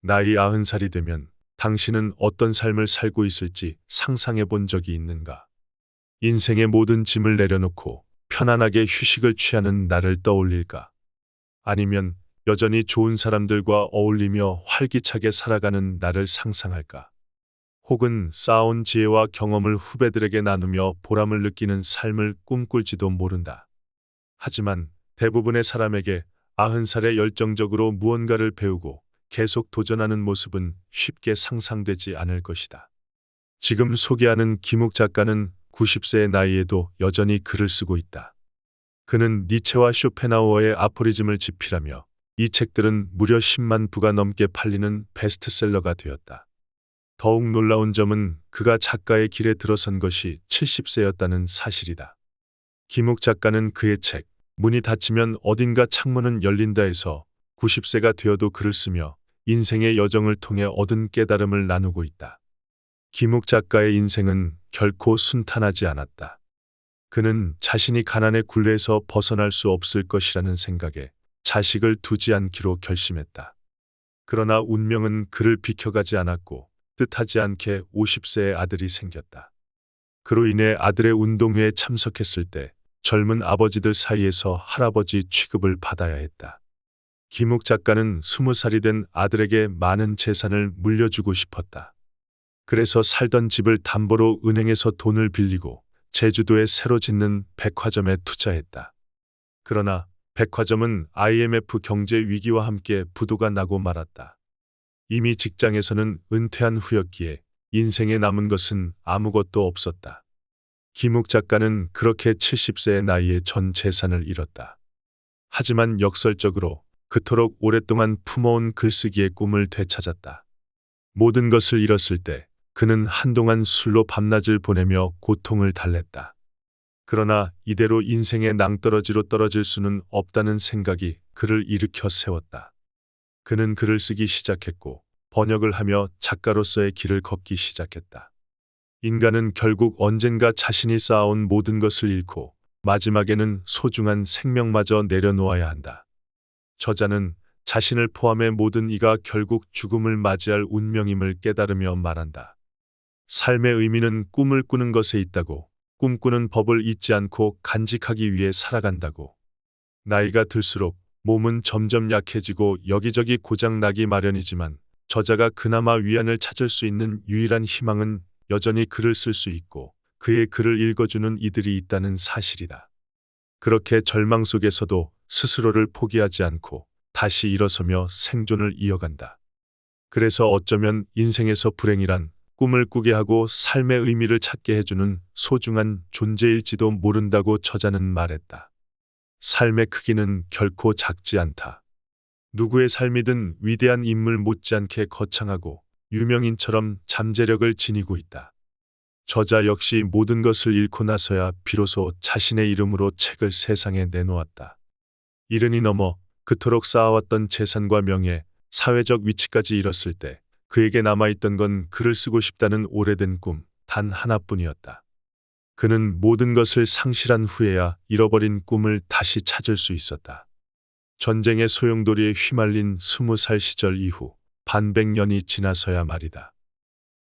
나이 90살이 되면 당신은 어떤 삶을 살고 있을지 상상해 본 적이 있는가? 인생의 모든 짐을 내려놓고 편안하게 휴식을 취하는 나를 떠올릴까? 아니면 여전히 좋은 사람들과 어울리며 활기차게 살아가는 나를 상상할까? 혹은 쌓아온 지혜와 경험을 후배들에게 나누며 보람을 느끼는 삶을 꿈꿀지도 모른다. 하지만 대부분의 사람에게 90살에 열정적으로 무언가를 배우고 계속 도전하는 모습은 쉽게 상상되지 않을 것이다. 지금 소개하는 김욱 작가는 90세의 나이에도 여전히 글을 쓰고 있다. 그는 니체와 쇼펜하우어의 아포리즘을 집필하며 이 책들은 무려 10만 부가 넘게 팔리는 베스트셀러가 되었다. 더욱 놀라운 점은 그가 작가의 길에 들어선 것이 70세였다는 사실이다. 김욱 작가는 그의 책, 문이 닫히면 어딘가 창문은 열린다에서 90세가 되어도 글을 쓰며 인생의 여정을 통해 얻은 깨달음을 나누고 있다. 김욱 작가의 인생은 결코 순탄하지 않았다. 그는 자신이 가난의 굴레에서 벗어날 수 없을 것이라는 생각에 자식을 두지 않기로 결심했다. 그러나 운명은 그를 비켜가지 않았고 뜻하지 않게 50세의 아들이 생겼다. 그로 인해 아들의 운동회에 참석했을 때 젊은 아버지들 사이에서 할아버지 취급을 받아야 했다. 김욱 작가는 20살이 된 아들에게 많은 재산을 물려주고 싶었다. 그래서 살던 집을 담보로 은행에서 돈을 빌리고 제주도에 새로 짓는 백화점에 투자했다. 그러나 백화점은 IMF 경제 위기와 함께 부도가 나고 말았다. 이미 직장에서는 은퇴한 후였기에 인생에 남은 것은 아무것도 없었다. 김욱 작가는 그렇게 70세의 나이에 전 재산을 잃었다. 하지만 역설적으로 그토록 오랫동안 품어온 글쓰기의 꿈을 되찾았다. 모든 것을 잃었을 때 그는 한동안 술로 밤낮을 보내며 고통을 달랬다. 그러나 이대로 인생의 낭떠러지로 떨어질 수는 없다는 생각이 그를 일으켜 세웠다. 그는 글을 쓰기 시작했고 번역을 하며 작가로서의 길을 걷기 시작했다. 인간은 결국 언젠가 자신이 쌓아온 모든 것을 잃고 마지막에는 소중한 생명마저 내려놓아야 한다. 저자는 자신을 포함해 모든 이가 결국 죽음을 맞이할 운명임을 깨달으며 말한다. 삶의 의미는 꿈을 꾸는 것에 있다고, 꿈꾸는 법을 잊지 않고 간직하기 위해 살아간다고. 나이가 들수록 몸은 점점 약해지고 여기저기 고장나기 마련이지만 저자가 그나마 위안을 찾을 수 있는 유일한 희망은 여전히 글을 쓸 수 있고 그의 글을 읽어주는 이들이 있다는 사실이다. 그렇게 절망 속에서도 스스로를 포기하지 않고 다시 일어서며 생존을 이어간다. 그래서 어쩌면 인생에서 불행이란 꿈을 꾸게 하고 삶의 의미를 찾게 해주는 소중한 존재일지도 모른다고 저자는 말했다. 삶의 크기는 결코 작지 않다. 누구의 삶이든 위대한 인물 못지않게 거창하고 유명인처럼 잠재력을 지니고 있다. 저자 역시 모든 것을 잃고 나서야 비로소 자신의 이름으로 책을 세상에 내놓았다. 70이 넘어 그토록 쌓아왔던 재산과 명예, 사회적 위치까지 잃었을 때 그에게 남아있던 건 글을 쓰고 싶다는 오래된 꿈 단 하나뿐이었다. 그는 모든 것을 상실한 후에야 잃어버린 꿈을 다시 찾을 수 있었다. 전쟁의 소용돌이에 휘말린 20살 시절 이후 반백년이 지나서야 말이다.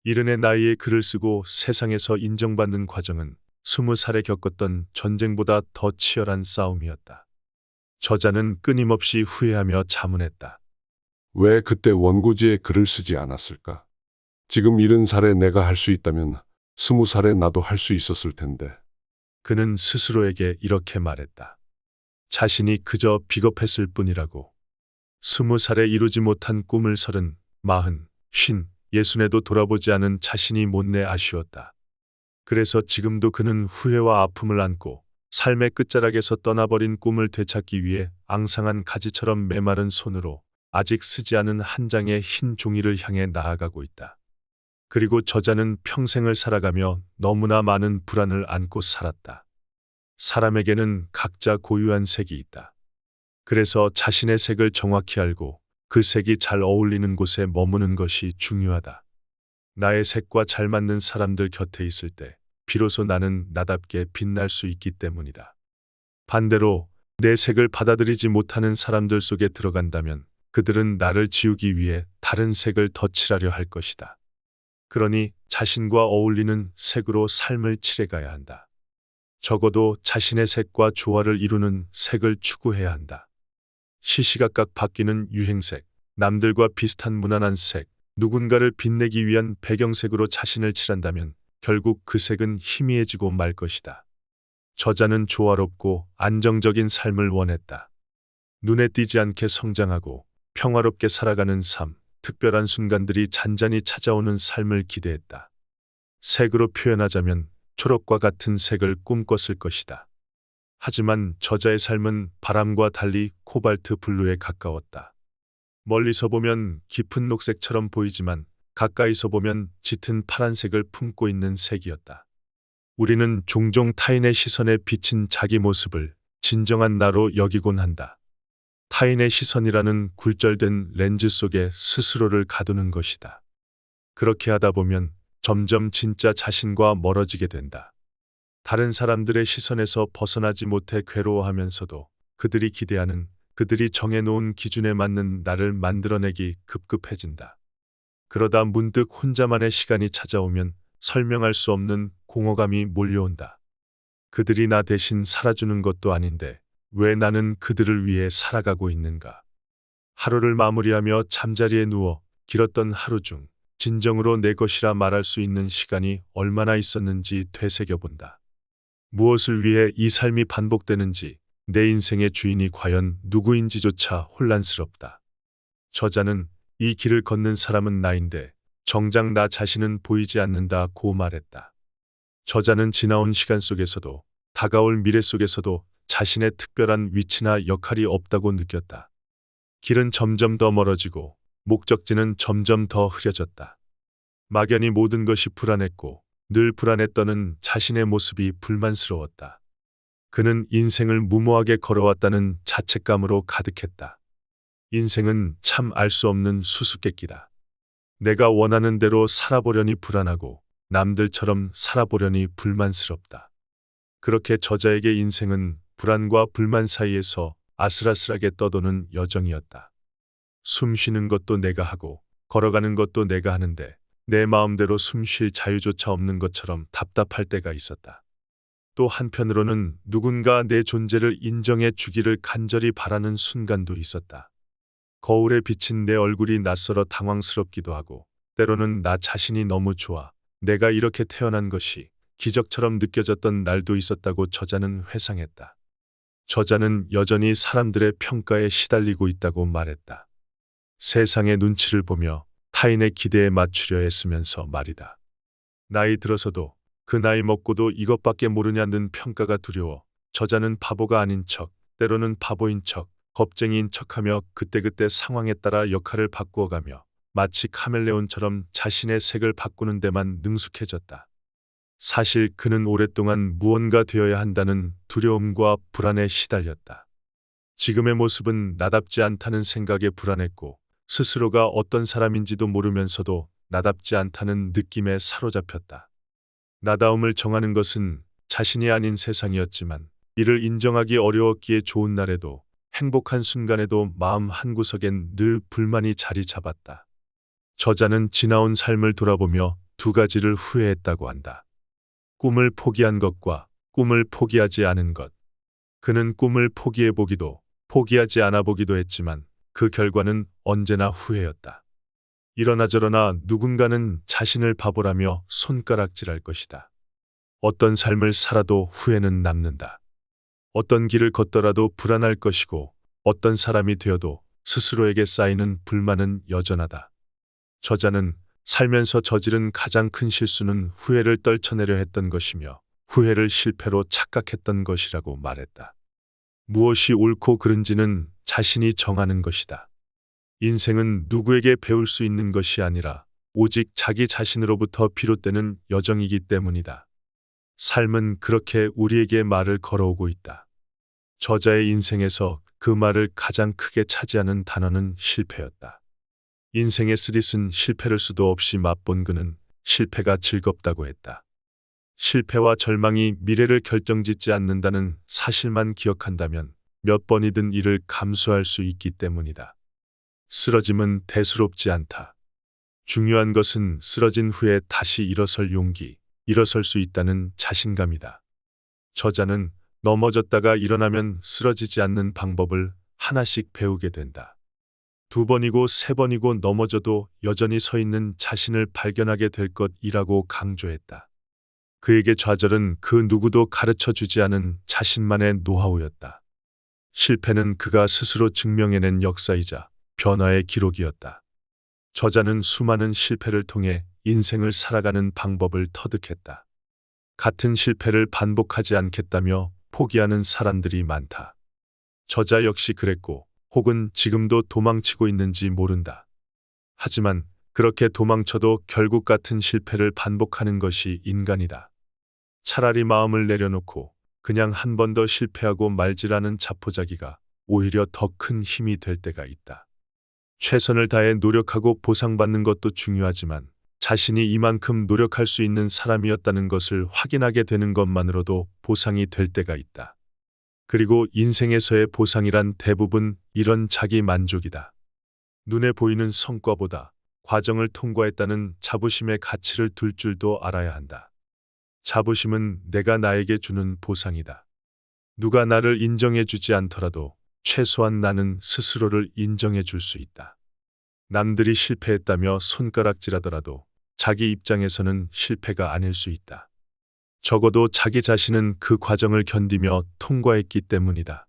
70의 나이에 글을 쓰고 세상에서 인정받는 과정은 20살에 겪었던 전쟁보다 더 치열한 싸움이었다. 저자는 끊임없이 후회하며 자문했다. 왜 그때 원고지에 글을 쓰지 않았을까? 지금 70살에 내가 할 수 있다면 20살에 나도 할 수 있었을 텐데. 그는 스스로에게 이렇게 말했다. 자신이 그저 비겁했을 뿐이라고. 20살에 이루지 못한 꿈을 30, 40, 50, 60에도 돌아보지 않은 자신이 못내 아쉬웠다. 그래서 지금도 그는 후회와 아픔을 안고 삶의 끝자락에서 떠나버린 꿈을 되찾기 위해 앙상한 가지처럼 메마른 손으로 아직 쓰지 않은 한 장의 흰 종이를 향해 나아가고 있다. 그리고 저자는 평생을 살아가며 너무나 많은 불안을 안고 살았다. 사람에게는 각자 고유한 색이 있다. 그래서 자신의 색을 정확히 알고 그 색이 잘 어울리는 곳에 머무는 것이 중요하다. 나의 색과 잘 맞는 사람들 곁에 있을 때 비로소 나는 나답게 빛날 수 있기 때문이다. 반대로 내 색을 받아들이지 못하는 사람들 속에 들어간다면 그들은 나를 지우기 위해 다른 색을 덧칠하려 할 것이다. 그러니 자신과 어울리는 색으로 삶을 칠해가야 한다. 적어도 자신의 색과 조화를 이루는 색을 추구해야 한다. 시시각각 바뀌는 유행색, 남들과 비슷한 무난한 색, 누군가를 빛내기 위한 배경색으로 자신을 칠한다면 결국 그 색은 희미해지고 말 것이다. 저자는 조화롭고 안정적인 삶을 원했다. 눈에 띄지 않게 성장하고 평화롭게 살아가는 삶, 특별한 순간들이 잔잔히 찾아오는 삶을 기대했다. 색으로 표현하자면 초록과 같은 색을 꿈꿨을 것이다. 하지만 저자의 삶은 바람과 달리 코발트 블루에 가까웠다. 멀리서 보면 깊은 녹색처럼 보이지만 가까이서 보면 짙은 파란색을 품고 있는 색이었다. 우리는 종종 타인의 시선에 비친 자기 모습을 진정한 나로 여기곤 한다. 타인의 시선이라는 굴절된 렌즈 속에 스스로를 가두는 것이다. 그렇게 하다 보면 점점 진짜 자신과 멀어지게 된다. 다른 사람들의 시선에서 벗어나지 못해 괴로워하면서도 그들이 기대하는, 그들이 정해놓은 기준에 맞는 나를 만들어내기 급급해진다. 그러다 문득 혼자만의 시간이 찾아오면 설명할 수 없는 공허감이 몰려온다. 그들이 나 대신 살아주는 것도 아닌데 왜 나는 그들을 위해 살아가고 있는가? 하루를 마무리하며 잠자리에 누워 길었던 하루 중 진정으로 내 것이라 말할 수 있는 시간이 얼마나 있었는지 되새겨본다. 무엇을 위해 이 삶이 반복되는지, 내 인생의 주인이 과연 누구인지조차 혼란스럽다. 저자는 이 길을 걷는 사람은 나인데 정작 나 자신은 보이지 않는다고 말했다. 저자는 지나온 시간 속에서도 다가올 미래 속에서도 자신의 특별한 위치나 역할이 없다고 느꼈다. 길은 점점 더 멀어지고 목적지는 점점 더 흐려졌다. 막연히 모든 것이 불안했고 늘 불안했던 자신의 모습이 불만스러웠다. 그는 인생을 무모하게 걸어왔다는 자책감으로 가득했다. 인생은 참 알 수 없는 수수께끼다. 내가 원하는 대로 살아보려니 불안하고 남들처럼 살아보려니 불만스럽다. 그렇게 저자에게 인생은 불안과 불만 사이에서 아슬아슬하게 떠도는 여정이었다. 숨 쉬는 것도 내가 하고 걸어가는 것도 내가 하는데 내 마음대로 숨 쉴 자유조차 없는 것처럼 답답할 때가 있었다. 또 한편으로는 누군가 내 존재를 인정해 주기를 간절히 바라는 순간도 있었다. 거울에 비친 내 얼굴이 낯설어 당황스럽기도 하고 때로는 나 자신이 너무 좋아 내가 이렇게 태어난 것이 기적처럼 느껴졌던 날도 있었다고 저자는 회상했다. 저자는 여전히 사람들의 평가에 시달리고 있다고 말했다. 세상의 눈치를 보며 타인의 기대에 맞추려 애쓰면서 말이다. 나이 들어서도 그 나이 먹고도 이것밖에 모르냐는 평가가 두려워 저자는 바보가 아닌 척, 때로는 바보인 척, 겁쟁이인 척하며 그때그때 상황에 따라 역할을 바꾸어가며 마치 카멜레온처럼 자신의 색을 바꾸는 데만 능숙해졌다. 사실 그는 오랫동안 무언가 되어야 한다는 두려움과 불안에 시달렸다. 지금의 모습은 나답지 않다는 생각에 불안했고 스스로가 어떤 사람인지도 모르면서도 나답지 않다는 느낌에 사로잡혔다. 나다움을 정하는 것은 자신이 아닌 세상이었지만 이를 인정하기 어려웠기에 좋은 날에도 행복한 순간에도 마음 한구석엔 늘 불만이 자리 잡았다. 저자는 지나온 삶을 돌아보며 두 가지를 후회했다고 한다. 꿈을 포기한 것과 꿈을 포기하지 않은 것. 그는 꿈을 포기해보기도 포기하지 않아보기도 했지만 그 결과는 언제나 후회였다. 이러나 저러나 누군가는 자신을 바보라며 손가락질할 것이다. 어떤 삶을 살아도 후회는 남는다. 어떤 길을 걷더라도 불안할 것이고 어떤 사람이 되어도 스스로에게 쌓이는 불만은 여전하다. 저자는 살면서 저지른 가장 큰 실수는 후회를 떨쳐내려 했던 것이며 후회를 실패로 착각했던 것이라고 말했다. 무엇이 옳고 그른지는 자신이 정하는 것이다. 인생은 누구에게 배울 수 있는 것이 아니라 오직 자기 자신으로부터 비롯되는 여정이기 때문이다. 삶은 그렇게 우리에게 말을 걸어오고 있다. 저자의 인생에서 그 말을 가장 크게 차지하는 단어는 실패였다. 인생의 쓰릿은 실패를 수도 없이 맛본 그는 실패가 즐겁다고 했다. 실패와 절망이 미래를 결정짓지 않는다는 사실만 기억한다면 몇 번이든 이를 감수할 수 있기 때문이다. 쓰러짐은 대수롭지 않다. 중요한 것은 쓰러진 후에 다시 일어설 용기, 일어설 수 있다는 자신감이다. 저자는 넘어졌다가 일어나면 쓰러지지 않는 방법을 하나씩 배우게 된다. 2번이고 3번이고 넘어져도 여전히 서 있는 자신을 발견하게 될 것이라고 강조했다. 그에게 좌절은 그 누구도 가르쳐 주지 않은 자신만의 노하우였다. 실패는 그가 스스로 증명해낸 역사이자 변화의 기록이었다. 저자는 수많은 실패를 통해 인생을 살아가는 방법을 터득했다. 같은 실패를 반복하지 않겠다며 포기하는 사람들이 많다. 저자 역시 그랬고, 혹은 지금도 도망치고 있는지 모른다. 하지만 그렇게 도망쳐도 결국 같은 실패를 반복하는 것이 인간이다. 차라리 마음을 내려놓고 그냥 한 번 더 실패하고 말지라는 자포자기가 오히려 더 큰 힘이 될 때가 있다. 최선을 다해 노력하고 보상받는 것도 중요하지만 자신이 이만큼 노력할 수 있는 사람이었다는 것을 확인하게 되는 것만으로도 보상이 될 때가 있다. 그리고 인생에서의 보상이란 대부분 이런 자기 만족이다. 눈에 보이는 성과보다 과정을 통과했다는 자부심의 가치를 둘 줄도 알아야 한다. 자부심은 내가 나에게 주는 보상이다. 누가 나를 인정해 주지 않더라도 최소한 나는 스스로를 인정해 줄 수 있다. 남들이 실패했다며 손가락질하더라도 자기 입장에서는 실패가 아닐 수 있다. 적어도 자기 자신은 그 과정을 견디며 통과했기 때문이다.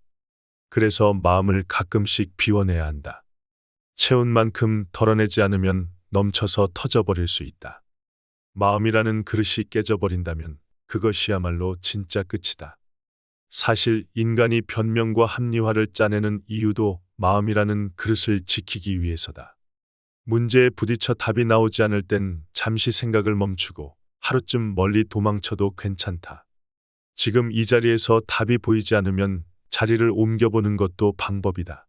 그래서 마음을 가끔씩 비워내야 한다. 채운 만큼 덜어내지 않으면 넘쳐서 터져버릴 수 있다. 마음이라는 그릇이 깨져버린다면 그것이야말로 진짜 끝이다. 사실 인간이 변명과 합리화를 짜내는 이유도 마음이라는 그릇을 지키기 위해서다. 문제에 부딪혀 답이 나오지 않을 땐 잠시 생각을 멈추고 하루쯤 멀리 도망쳐도 괜찮다. 지금 이 자리에서 답이 보이지 않으면 자리를 옮겨보는 것도 방법이다.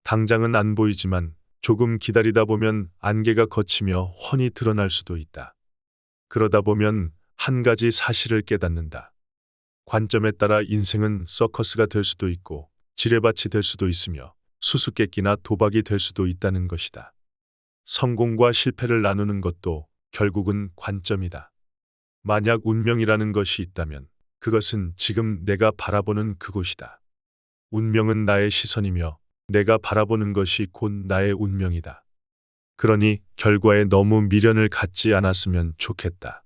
당장은 안 보이지만 조금 기다리다 보면 안개가 걷히며 훤히 드러날 수도 있다. 그러다 보면 한 가지 사실을 깨닫는다. 관점에 따라 인생은 서커스가 될 수도 있고 지뢰밭이 될 수도 있으며 수수께끼나 도박이 될 수도 있다는 것이다. 성공과 실패를 나누는 것도 결국은 관점이다. 만약 운명이라는 것이 있다면 그것은 지금 내가 바라보는 그곳이다. 운명은 나의 시선이며 내가 바라보는 것이 곧 나의 운명이다. 그러니 결과에 너무 미련을 갖지 않았으면 좋겠다.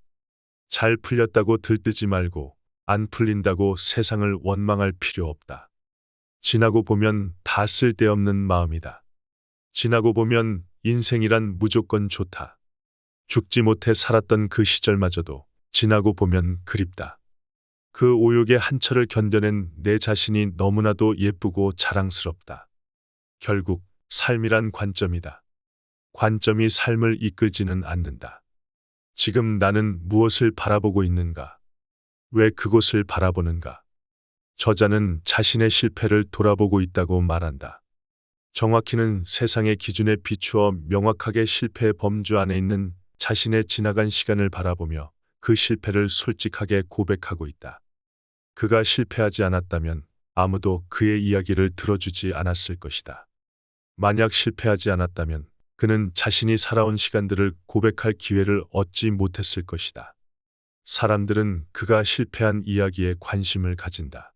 잘 풀렸다고 들뜨지 말고 안 풀린다고 세상을 원망할 필요 없다. 지나고 보면 다 쓸데없는 마음이다. 지나고 보면 인생이란 무조건 좋다. 죽지 못해 살았던 그 시절마저도 지나고 보면 그립다. 그 오욕의 한철을 견뎌낸 내 자신이 너무나도 예쁘고 자랑스럽다. 결국 삶이란 관점이다. 관점이 삶을 이끌지는 않는다. 지금 나는 무엇을 바라보고 있는가? 왜 그곳을 바라보는가? 저자는 자신의 실패를 돌아보고 있다고 말한다. 정확히는 세상의 기준에 비추어 명확하게 실패의 범주 안에 있는 자신의 지나간 시간을 바라보며 그 실패를 솔직하게 고백하고 있다. 그가 실패하지 않았다면 아무도 그의 이야기를 들어주지 않았을 것이다. 만약 실패하지 않았다면 그는 자신이 살아온 시간들을 고백할 기회를 얻지 못했을 것이다. 사람들은 그가 실패한 이야기에 관심을 가진다.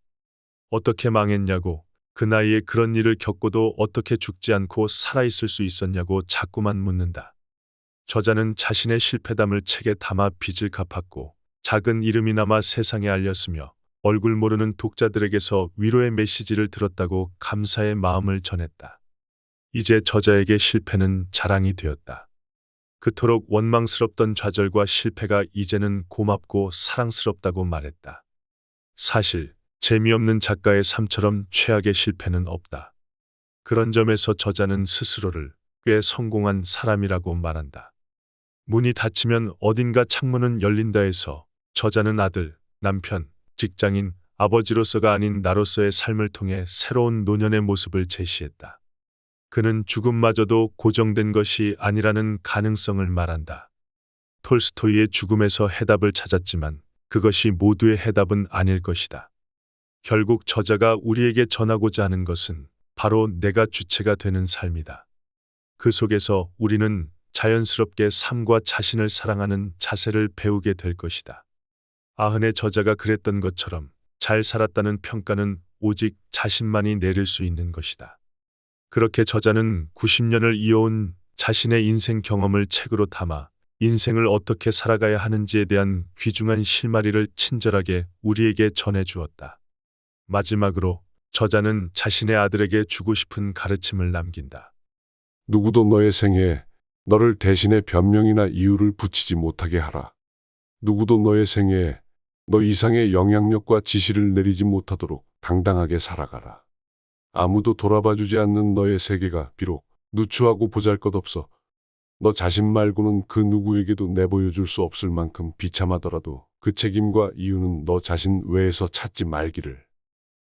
어떻게 망했냐고, 그 나이에 그런 일을 겪고도 어떻게 죽지 않고 살아있을 수 있었냐고 자꾸만 묻는다. 저자는 자신의 실패담을 책에 담아 빚을 갚았고 작은 이름이나마 세상에 알렸으며 얼굴 모르는 독자들에게서 위로의 메시지를 들었다고 감사의 마음을 전했다. 이제 저자에게 실패는 자랑이 되었다. 그토록 원망스럽던 좌절과 실패가 이제는 고맙고 사랑스럽다고 말했다. 사실 재미없는 작가의 삶처럼 최악의 실패는 없다. 그런 점에서 저자는 스스로를 꽤 성공한 사람이라고 말한다. 문이 닫히면 어딘가 창문은 열린다에서 저자는 아들, 남편, 직장인, 아버지로서가 아닌 나로서의 삶을 통해 새로운 노년의 모습을 제시했다. 그는 죽음마저도 고정된 것이 아니라는 가능성을 말한다. 톨스토이의 죽음에서 해답을 찾았지만 그것이 모두의 해답은 아닐 것이다. 결국 저자가 우리에게 전하고자 하는 것은 바로 내가 주체가 되는 삶이다. 그 속에서 우리는 자연스럽게 삶과 자신을 사랑하는 자세를 배우게 될 것이다. 아흔의 저자가 그랬던 것처럼 잘 살았다는 평가는 오직 자신만이 내릴 수 있는 것이다. 그렇게 저자는 90년을 이어온 자신의 인생 경험을 책으로 담아 인생을 어떻게 살아가야 하는지에 대한 귀중한 실마리를 친절하게 우리에게 전해주었다. 마지막으로 저자는 자신의 아들에게 주고 싶은 가르침을 남긴다. 누구도 너의 생애에 너를 대신해 변명이나 이유를 붙이지 못하게 하라. 누구도 너의 생애에 너 이상의 영향력과 지시를 내리지 못하도록 당당하게 살아가라. 아무도 돌아봐주지 않는 너의 세계가 비록 누추하고 보잘것없어 너 자신 말고는 그 누구에게도 내보여줄 수 없을 만큼 비참하더라도 그 책임과 이유는 너 자신 외에서 찾지 말기를.